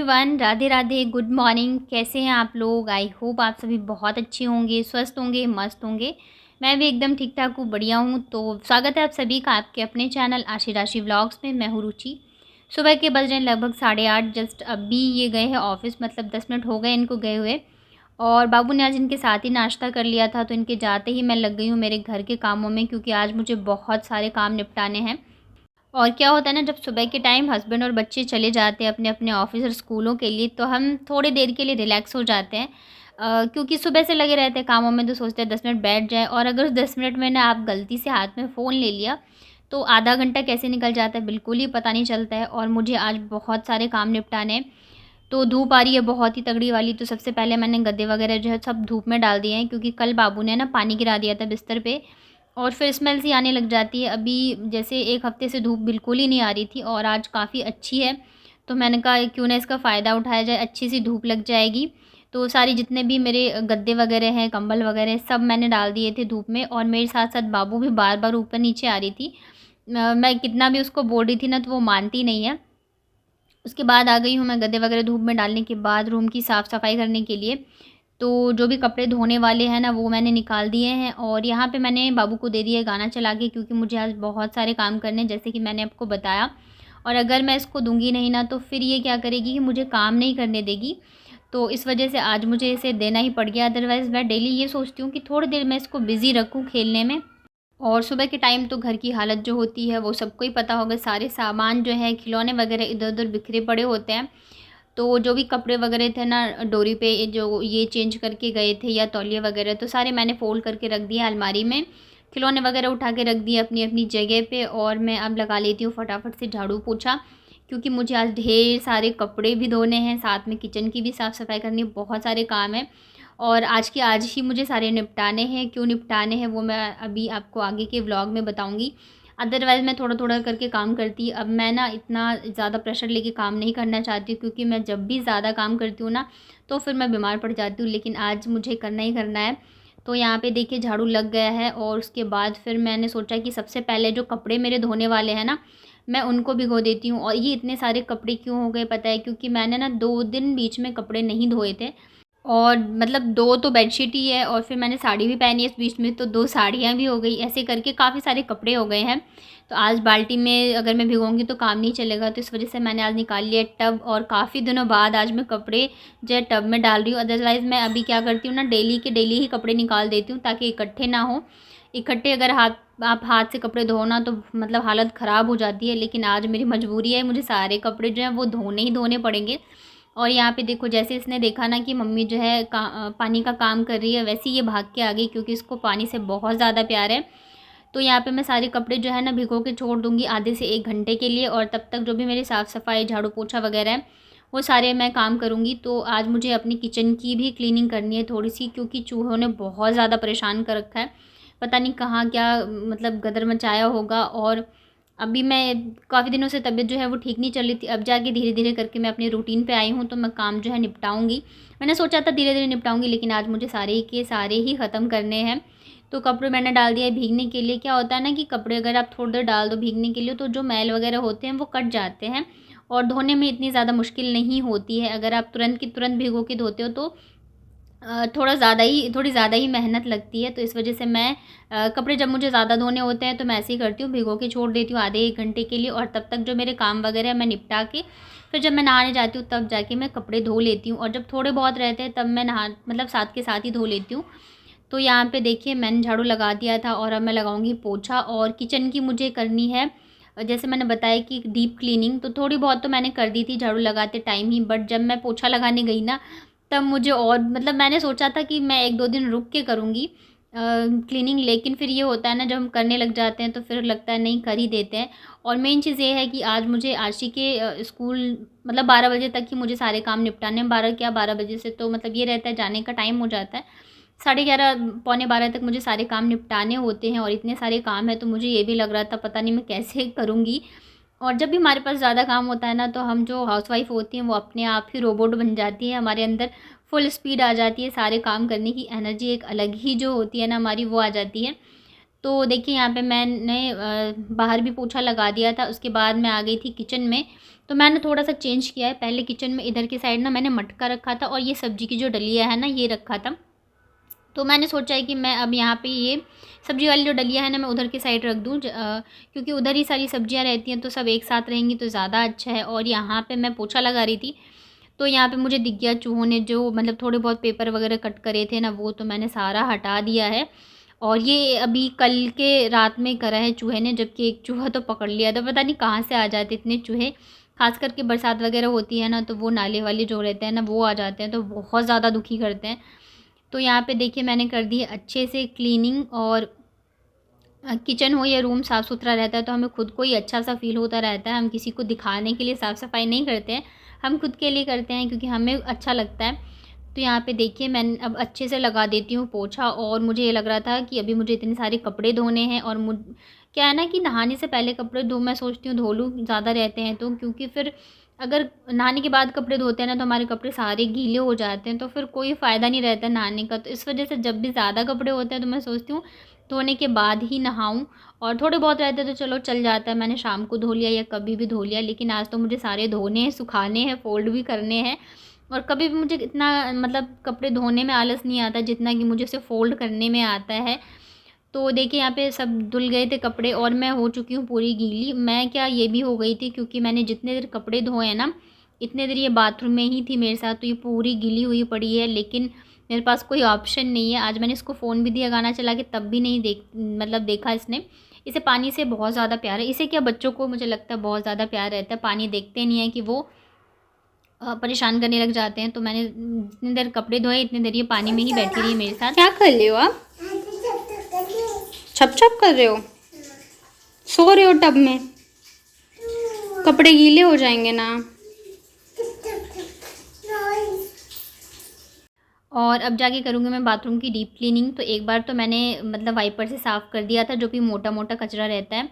Everyone, Radhe Radhe, good morning. कैसे हैं आप लोग? आई होप आप सभी बहुत अच्छे होंगे, स्वस्थ होंगे, मस्त होंगे। मैं भी एकदम ठीक ठाक हूँ, बढ़िया हूँ। तो स्वागत है आप सभी का आपके अपने चैनल आशी राशि व्लॉग्स में। मैं हूँ रुचि। सुबह के बज रहे हैं लगभग 8:30। जस्ट अभी ये गए हैं ऑफिस, मतलब 10 मिनट हो गए इनको गए हुए। और बाबू ने आज इनके साथ ही नाश्ता कर लिया था, तो इनके जाते ही मैं लग गई हूँ मेरे घर के कामों में, क्योंकि आज मुझे बहुत सारे काम निपटाने हैं। और क्या होता है ना, जब सुबह के टाइम हस्बैंड और बच्चे चले जाते हैं अपने अपने ऑफिस और स्कूलों के लिए, तो हम थोड़ी देर के लिए रिलैक्स हो जाते हैं। क्योंकि सुबह से लगे रहते हैं कामों में, तो सोचते हैं 10 मिनट बैठ जाए। और अगर उस 10 मिनट में ना आप गलती से हाथ में फ़ोन ले लिया, तो आधा घंटा कैसे निकल जाता है बिल्कुल ही पता नहीं चलता है। और मुझे आज बहुत सारे काम निपटाने हैं। तो धूप आ रही है बहुत ही तगड़ी वाली, तो सबसे पहले मैंने गद्दे वगैरह जो है सब धूप में डाल दिए हैं, क्योंकि कल बाबू ने ना पानी गिरा दिया था बिस्तर पे। और फिर स्मेल सी आने लग जाती है। अभी जैसे 1 हफ़्ते से धूप बिल्कुल ही नहीं आ रही थी, और आज काफ़ी अच्छी है। तो मैंने कहा क्यों ना इसका फ़ायदा उठाया जाए, अच्छी सी धूप लग जाएगी। तो सारी जितने भी मेरे गद्दे वगैरह हैं, कंबल वगैरह, सब मैंने डाल दिए थे धूप में। और मेरे साथ साथ बाबू भी बार बार ऊपर नीचे आ रही थी। मैं कितना भी उसको बोल रही थी ना, तो वो मानती नहीं है। उसके बाद आ गई हूँ मैं गद्दे वगैरह धूप में डालने के बाद रूम की साफ़ सफाई करने के लिए। तो जो भी कपड़े धोने वाले हैं ना, वो मैंने निकाल दिए हैं। और यहाँ पे मैंने बाबू को दे दिया है गाना चला के, क्योंकि मुझे आज बहुत सारे काम करने हैं, जैसे कि मैंने आपको बताया। और अगर मैं इसको दूंगी नहीं ना, तो फिर ये क्या करेगी कि मुझे काम नहीं करने देगी। तो इस वजह से आज मुझे इसे देना ही पड़ गया। अदरवाइज़ मैं डेली ये सोचती हूँ कि थोड़ी देर मैं इसको बिज़ी रखूँ खेलने में। और सुबह के टाइम तो घर की हालत जो होती है वो सबको ही पता होगा। सारे सामान जो है, खिलौने वगैरह इधर-उधर बिखरे पड़े होते हैं। तो जो भी कपड़े वगैरह थे ना डोरी पे, जो ये चेंज करके गए थे या तौलिए वगैरह, तो सारे मैंने फ़ोल्ड करके रख दिए अलमारी में। खिलौने वगैरह उठा के रख दिए अपनी-अपनी जगह पे। और मैं अब लगा लेती हूँ फटाफट से झाड़ू पोछा, क्योंकि मुझे आज ढेर सारे कपड़े भी धोने हैं, साथ में किचन की भी साफ़-सफ़ाई करनी है, बहुत सारे काम हैं। और आज के आज ही मुझे सारे निपटाने हैं। क्यों निपटाने हैं वो मैं अभी आपको आगे के व्लॉग में बताऊँगी। अदरवाइज़ मैं थोड़ा-थोड़ा करके काम करती। अब मैं ना इतना ज़्यादा प्रेशर लेके काम नहीं करना चाहती हूँ, क्योंकि मैं जब भी ज़्यादा काम करती हूँ ना, तो फिर मैं बीमार पड़ जाती हूँ। लेकिन आज मुझे करना ही करना है। तो यहाँ पे देखिए झाड़ू लग गया है। और उसके बाद फिर मैंने सोचा कि सबसे पहले जो कपड़े मेरे धोने वाले हैं ना, मैं उनको भिगो देती हूँ। और ये इतने सारे कपड़े क्यों हो गए पता है? क्योंकि मैंने ना 2 दिन बीच में कपड़े नहीं धोए थे। और मतलब 2 तो बेडशीट ही है, और फिर मैंने साड़ी भी पहनी है इस बीच में, तो 2 साड़ियाँ भी हो गई। ऐसे करके काफ़ी सारे कपड़े हो गए हैं। तो आज बाल्टी में अगर मैं भिगोऊँगी तो काम नहीं चलेगा, तो इस वजह से मैंने आज निकाल लिया टब। और काफ़ी दिनों बाद आज मैं कपड़े जो है टब में डाल रही हूँ। अदरवाइज़ मैं अभी क्या करती हूँ ना, डेली के डेली ही कपड़े निकाल देती हूँ, ताकि इकट्ठे ना हो। इकट्ठे अगर आप हाथ से कपड़े धो ना, तो मतलब हालत ख़राब हो जाती है। लेकिन आज मेरी मजबूरी है, मुझे सारे कपड़े जो हैं वो धोने ही धोने पड़ेंगे। और यहाँ पे देखो, जैसे इसने देखा ना कि मम्मी जो है पानी का काम कर रही है, वैसे ही ये भाग के आ गई, क्योंकि इसको पानी से बहुत ज़्यादा प्यार है। तो यहाँ पे मैं सारे कपड़े जो है ना भिगो के छोड़ दूँगी आधे से 1 घंटे के लिए। और तब तक जो भी मेरी साफ़-सफ़ाई, झाड़ू पोछा वगैरह है, वो सारे मैं काम करूँगी। तो आज मुझे अपनी किचन की भी क्लीनिंग करनी है थोड़ी-सी, क्योंकि चूहों ने बहुत ज़्यादा परेशान कर रखा है। पता नहीं कहाँ क्या मतलब गदर मचाया होगा। और अभी मैं काफ़ी दिनों से तबीयत जो है वो ठीक नहीं चल रही थी। अब जाके धीरे-धीरे करके मैं अपने रूटीन पे आई हूँ, तो मैं काम जो है निपटाऊँगी। मैंने सोचा था धीरे-धीरे निपटाऊँगी, लेकिन आज मुझे सारे के सारे ही ख़त्म करने हैं। तो कपड़े मैंने डाल दिए भीगने के लिए। क्या होता है ना कि कपड़े अगर आप थोड़ी देर डाल दो भीगने के लिए, तो जो मैल वगैरह होते हैं वो कट जाते हैं। और धोने में इतनी ज़्यादा मुश्किल नहीं होती है। अगर आप तुरंत की तुरंत भिगो के धोते हो, तो थोड़ी ज़्यादा ही मेहनत लगती है। तो इस वजह से मैं कपड़े जब मुझे ज़्यादा धोने होते हैं, तो मैं ऐसे ही करती हूँ, भिगो के छोड़ देती हूँ आधे 1 घंटे के लिए। और तब तक जो मेरे काम वगैरह है मैं निपटा के, फिर जब मैं नहाने जाती हूँ तब जाके मैं कपड़े धो लेती हूँ। और जब थोड़े बहुत रहते हैं तब मैं मतलब साथ के साथ ही धो लेती हूँ। तो यहाँ पे देखिए मैंने झाड़ू लगा दिया था, और अब मैं लगाऊंगी पोछा। और किचन की मुझे करनी है, जैसे मैंने बताया कि डीप क्लीनिंग, तो थोड़ी बहुत तो मैंने कर दी थी झाड़ू लगाते टाइम ही। बट जब मैं पोछा लगाने गई ना, तब मुझे और मतलब मैंने सोचा था कि मैं 1-2 दिन रुक के करूँगी क्लीनिंग। लेकिन फिर ये होता है ना, जब हम करने लग जाते हैं तो फिर लगता है नहीं, कर ही देते हैं। और मेन चीज़ ये है कि आज मुझे आशी के स्कूल मतलब 12 बजे तक ही मुझे सारे काम निपटाने हैं। 12 क्या 12 बजे से तो मतलब ये रहता है, जाने का टाइम हो जाता है। 11:30 पौने 12 तक मुझे सारे काम निपटाने होते हैं। और इतने सारे काम हैं, तो मुझे ये भी लग रहा था पता नहीं मैं कैसे करूँगी। और जब भी हमारे पास ज़्यादा काम होता है ना, तो हम जो हाउसवाइफ़ होती हैं वो अपने आप ही रोबोट बन जाती है। हमारे अंदर फुल स्पीड आ जाती है, सारे काम करने की एनर्जी एक अलग ही जो होती है ना हमारी, वो आ जाती है। तो देखिए यहाँ पे मैंने बाहर भी पोछा लगा दिया था। उसके बाद मैं आ गई थी किचन में। तो मैंने थोड़ा सा चेंज किया है। पहले किचन में इधर की साइड ना मैंने मटका रखा था और ये सब्ज़ी की जो डलिया है ना ये रखा था। तो मैंने सोचा है कि मैं अब यहाँ पे ये सब्ज़ी वाली जो डलिया है ना मैं उधर की साइड रख दूँ, क्योंकि उधर ही सारी सब्जियाँ रहती हैं तो सब एक साथ रहेंगी तो ज़्यादा अच्छा है। और यहाँ पे मैं पोछा लगा रही थी तो यहाँ पे मुझे दिख गया चूहों ने जो मतलब थोड़े बहुत पेपर वगैरह कट करे थे ना, वो तो मैंने सारा हटा दिया है। और ये अभी कल के रात में करा है चूहे ने, जबकि एक चूहा तो पकड़ लिया था। पता नहीं कहाँ से आ जाते इतने चूहे, खास करके बरसात वगैरह होती है ना तो वो नाले वाले जो रहते हैं ना वो आ जाते हैं तो बहुत ज़्यादा दुखी करते हैं। तो यहाँ पे देखिए मैंने कर दी है अच्छे से क्लीनिंग। और किचन हो या रूम साफ़ सुथरा रहता है तो हमें खुद को ही अच्छा सा फील होता रहता है। हम किसी को दिखाने के लिए साफ़ सफाई नहीं करते हैं, हम खुद के लिए करते हैं क्योंकि हमें अच्छा लगता है। तो यहाँ पे देखिए मैं अब अच्छे से लगा देती हूँ पोछा। और मुझे ये लग रहा था कि अभी मुझे इतने सारे कपड़े धोने हैं और क्या है ना कि नहाने से पहले कपड़े मैं सोचती हूँ धो लूँ, ज़्यादा रहते हैं तो, क्योंकि फिर अगर नहाने के बाद कपड़े धोते हैं ना तो हमारे कपड़े सारे गीले हो जाते हैं तो फिर कोई फ़ायदा नहीं रहता नहाने का। तो इस वजह से जब भी ज़्यादा कपड़े होते हैं तो मैं सोचती हूँ धोने के बाद ही नहाऊँ। और थोड़े बहुत रहते हैं तो चलो चल जाता है, मैंने शाम को धो लिया या कभी भी धो लिया, लेकिन आज तो मुझे सारे धोने हैं, सुखाने हैं, फ़ोल्ड भी करने हैं। और कभी भी मुझे इतना मतलब कपड़े धोने में आलस नहीं आता जितना कि मुझे उसे फ़ोल्ड करने में आता है। तो देखिए यहाँ पे सब धुल गए थे कपड़े और मैं हो चुकी हूँ पूरी गीली। मैं क्या ये भी हो गई थी क्योंकि मैंने जितने देर कपड़े धोए हैं ना इतने देर ये बाथरूम में ही थी मेरे साथ, तो ये पूरी गीली हुई पड़ी है। लेकिन मेरे पास कोई ऑप्शन नहीं है। आज मैंने इसको फ़ोन भी दिया गाना चला के तब भी नहीं देखा इसने। इसे पानी से बहुत ज़्यादा प्यार है। इसे क्या बच्चों को मुझे लगता है बहुत ज़्यादा प्यार रहता है, पानी देखते नहीं है कि वो परेशान करने लग जाते हैं। तो मैंने जितनी देर कपड़े धोए इतनी देर ये पानी में ही बैठी रही मेरे साथ। क्या कर रहे हो आप? छप छप कर रहे हो? सो रहे हो टब में? कपड़े गीले हो जाएंगे ना। और अब जाके करूँगी मैं बाथरूम की डीप क्लीनिंग। तो एक बार तो मैंने मतलब वाइपर से साफ़ कर दिया था जो भी मोटा मोटा कचरा रहता है।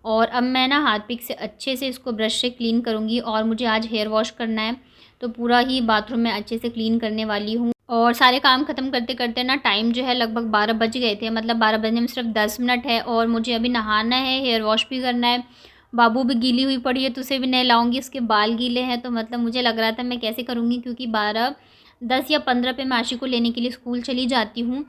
और अब मैं ना हार्पिक से अच्छे से इसको ब्रश से क्लीन करूँगी। और मुझे आज हेयर वॉश करना है तो पूरा ही बाथरूम में अच्छे से क्लीन करने वाली हूँ। और सारे काम ख़त्म करते करते ना टाइम जो है लगभग 12 बज गए थे। मतलब 12 बजने में सिर्फ 10 मिनट है और मुझे अभी नहाना है, हेयर वॉश भी करना है। बाबू भी गीली हुई पड़ी है तो उसे भी नहलाऊँगी, उसके बाल गीले हैं। तो मतलब मुझे लग रहा था मैं कैसे करूँगी, क्योंकि 10 या 15 पे मैं आशी को लेने के लिए स्कूल चली जाती हूँ।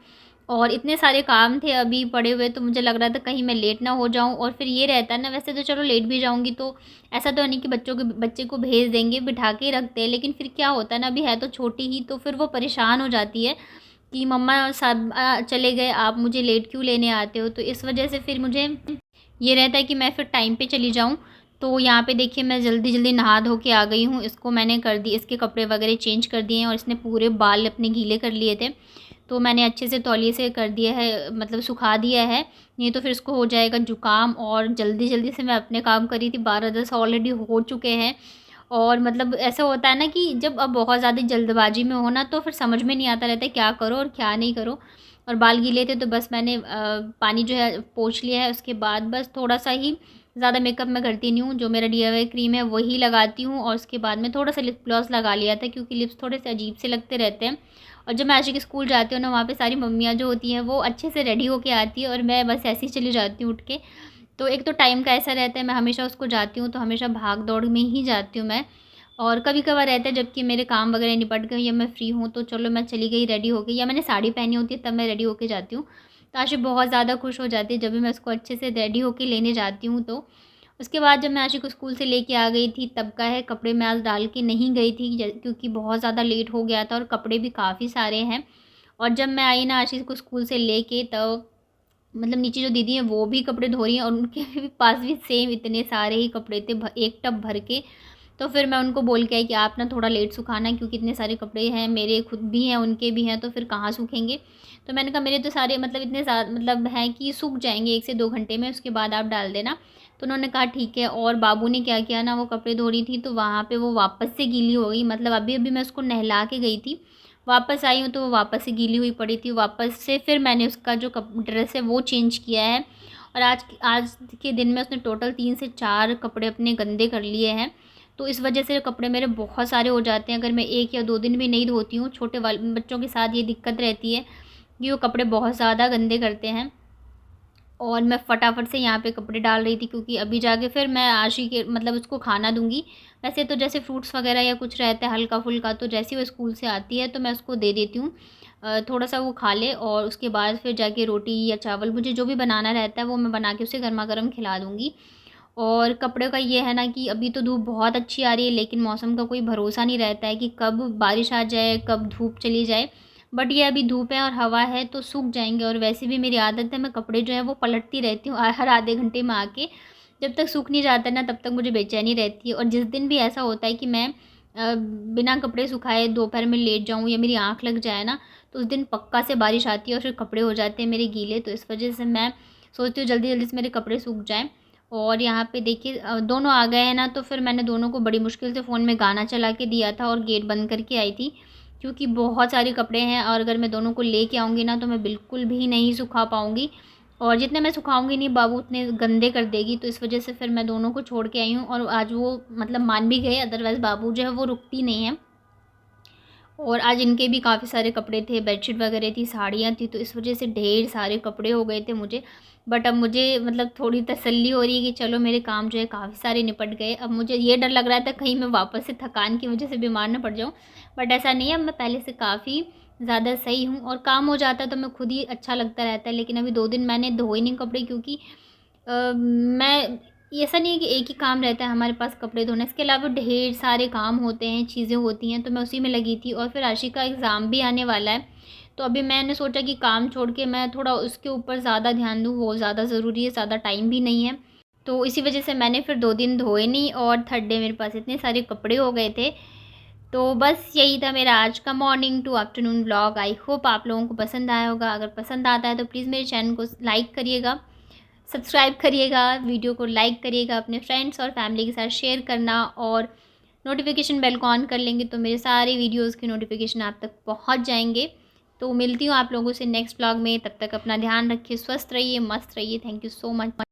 और इतने सारे काम थे अभी पड़े हुए तो मुझे लग रहा था कहीं मैं लेट ना हो जाऊँ। और फिर ये रहता है ना, वैसे तो चलो लेट भी जाऊँगी तो ऐसा तो नहीं कि बच्चे को भेज देंगे, बिठा के ही रखते हैं। लेकिन फिर क्या होता है ना, अभी है तो छोटी ही, तो फिर वो परेशान हो जाती है कि मम्मा सब चले गए, आप मुझे लेट क्यों लेने आते हो। तो इस वजह से फिर मुझे ये रहता है कि मैं फिर टाइम पे चली जाऊँ। तो यहाँ पे देखिए मैं जल्दी जल्दी नहा धो के आ गई हूँ। इसको मैंने कर दी, इसके कपड़े वगैरह चेंज कर दिए हैं और इसने पूरे बाल अपने गीले कर लिए थे तो मैंने अच्छे से तौलिए से कर दिया है, मतलब सुखा दिया है। नहीं तो फिर इसको हो जाएगा जुकाम। और जल्दी जल्दी से मैं अपने काम करी थी, 12-10 ऑलरेडी हो चुके हैं। और मतलब ऐसा होता है ना कि जब अब बहुत ज़्यादा जल्दबाजी में हो ना तो फिर समझ में नहीं आता रहता है क्या करो और क्या नहीं करो। और बाल गीले थे तो बस मैंने पानी जो है पोंछ लिया है। उसके बाद बस थोड़ा सा ही, ज़्यादा मेकअप मैं करती नहीं हूँ, जो मेरा DIY क्रीम है वही लगाती हूँ। और उसके बाद में थोड़ा सा लिप ग्लॉस लगा लिया था क्योंकि लिप्स थोड़े से अजीब से लगते रहते हैं। और जब मैं आशी के स्कूल जाती हूँ ना वहाँ पे सारी मम्मियाँ जो होती हैं वो अच्छे से रेडी होके आती है और मैं बस ऐसे ही चली जाती हूँ उठ के। तो एक तो टाइम का ऐसा रहता है, मैं हमेशा उसको जाती हूँ तो हमेशा भाग दौड़ में ही जाती हूँ मैं। और कभी कभार रहता है जबकि मेरे काम वगैरह निपट गए या मैं फ्री हूँ तो चलो मैं चली गई रेडी होके, या मैंने साड़ी पहनी होती है तब मैं रेडी होके जाती हूँ। तो आशी बहुत ज़्यादा खुश हो जाती है जब भी मैं उसको अच्छे से रेडी होके लेने जाती हूँ। तो उसके बाद जब मैं आशी को स्कूल से लेके आ गई थी तब का है, कपड़े मैं आज डाल के नहीं गई थी क्योंकि बहुत ज़्यादा लेट हो गया था और कपड़े भी काफ़ी सारे हैं। और जब मैं आई ना आशी को स्कूल से लेके तो मतलब नीचे जो दीदी हैं वो भी कपड़े धो रही हैं और उनके भी पास भी सेम इतने सारे ही कपड़े थे, एक टब भर के। तो फिर मैं उनको बोल के आई कि आप ना थोड़ा लेट सुखाना क्योंकि इतने सारे कपड़े हैं, मेरे खुद भी हैं उनके भी हैं तो फिर कहाँ सूखेंगे। तो मैंने कहा मेरे तो सारे मतलब इतने मतलब हैं कि सूख जाएंगे 1 से 2 घंटे में, उसके बाद आप डाल देना। तो उन्होंने कहा ठीक है। और बाबू ने क्या किया ना, वो कपड़े धो रही थी तो वहाँ पे वो वापस से गीली हो गई। मतलब अभी अभी मैं उसको नहला के गई थी, वापस आई हूँ तो वो वापस से गीली हुई पड़ी थी। वापस से फिर मैंने उसका जो ड्रेस है वो चेंज किया है। और आज के दिन में उसने टोटल 3 से 4 कपड़े अपने गंदे कर लिए हैं। तो इस वजह से कपड़े मेरे बहुत सारे हो जाते हैं अगर मैं 1 या 2 दिन भी नहीं धोती हूँ। छोटे वाले बच्चों के साथ ये दिक्कत रहती है कि वो कपड़े बहुत ज़्यादा गंदे करते हैं। और मैं फटाफट से यहाँ पे कपड़े डाल रही थी, क्योंकि अभी जाके फिर मैं आशी के मतलब उसको खाना दूँगी। वैसे तो जैसे फ्रूट्स वगैरह या कुछ रहता है हल्का-फुल्का, तो जैसे ही वो स्कूल से आती है तो मैं उसको दे देती हूँ। थोड़ा-सा वो खा ले और उसके बाद फिर जाके रोटी या चावल मुझे जो भी बनाना रहता है वो मैं बना के उसे गरमा-गरम खिला दूँगी। और कपड़े का ये है ना कि अभी तो धूप बहुत अच्छी आ रही है, लेकिन मौसम का कोई भरोसा नहीं रहता है कि कब बारिश आ जाए, कब धूप चली जाए। बट ये अभी धूप है और हवा है तो सूख जाएँगे, और वैसे भी मेरी आदत है मैं कपड़े जो है वो पलटती रहती हूँ हर आधे घंटे में आके। जब तक सूख नहीं जाता ना तब तक मुझे बेचैनी रहती है, और जिस दिन भी ऐसा होता है कि मैं बिना कपड़े सुखाए दोपहर में लेट जाऊँ या मेरी आँख लग जाए ना, तो उस दिन पक्का से बारिश आती है और फिर कपड़े हो जाते हैं मेरे गीले। तो इस वजह से मैं सोचती हूँ जल्दी-जल्दी से मेरे कपड़े सूख जाएँ। और यहाँ पे देखिए दोनों आ गए हैं ना, तो फिर मैंने दोनों को बड़ी मुश्किल से फ़ोन में गाना चला के दिया था और गेट बंद करके आई थी, क्योंकि बहुत सारे कपड़े हैं और अगर मैं दोनों को लेके आऊँगी ना तो मैं बिल्कुल भी नहीं सुखा पाऊँगी, और जितने मैं सुखाऊँगी नहीं बाबू उतने गंदे कर देगी। तो इस वजह से फिर मैं दोनों को छोड़ के आई हूँ, और आज वो मतलब मान भी गए, अदरवाइज़ बाबू जो है वो रुकती नहीं है। और आज इनके भी काफ़ी सारे कपड़े थे, बेडशीट वगैरह थी, साड़ियाँ थी, तो इस वजह से ढेर सारे कपड़े हो गए थे मुझे। बट अब मुझे मतलब थोड़ी तसल्ली हो रही है कि चलो मेरे काम जो है काफ़ी सारे निपट गए। अब मुझे ये डर लग रहा था कहीं मैं वापस से थकान की वजह से बीमार ना पड़ जाऊँ, बट ऐसा नहीं है, अब मैं पहले से काफ़ी ज़्यादा सही हूँ और काम हो जाता है तो मैं खुद ही अच्छा लगता रहता है। लेकिन अभी 2 दिन मैंने धोए नहीं कपड़े, क्योंकि मैं ऐसा नहीं है कि एक ही काम रहता है हमारे पास कपड़े धोने, इसके अलावा ढेर सारे काम होते हैं, चीज़ें होती हैं, तो मैं उसी में लगी थी। और फिर आशी का एग्ज़ाम भी आने वाला है, तो अभी मैंने सोचा कि काम छोड़ के मैं थोड़ा उसके ऊपर ज़्यादा ध्यान दूँ, वो ज़्यादा ज़रूरी है, ज़्यादा टाइम भी नहीं है। तो इसी वजह से मैंने फिर 2 दिन धोए नहीं, और थर्ड डे मेरे पास इतने सारे कपड़े हो गए थे। तो बस यही था मेरा आज का morning to afternoon vlog. I hope आप लोगों को पसंद आया होगा। अगर पसंद आता है तो प्लीज़ मेरे चैनल को लाइक करिएगा, सब्सक्राइब करिएगा, वीडियो को लाइक करिएगा, अपने फ्रेंड्स और फैमिली के साथ शेयर करना, और नोटिफिकेशन बेल को ऑन कर लेंगे तो मेरे सारे वीडियोस के नोटिफिकेशन आप तक पहुंच जाएंगे। तो मिलती हूँ आप लोगों से नेक्स्ट व्लॉग में, तब तक अपना ध्यान रखिए, स्वस्थ रहिए, मस्त रहिए। Thank you so much.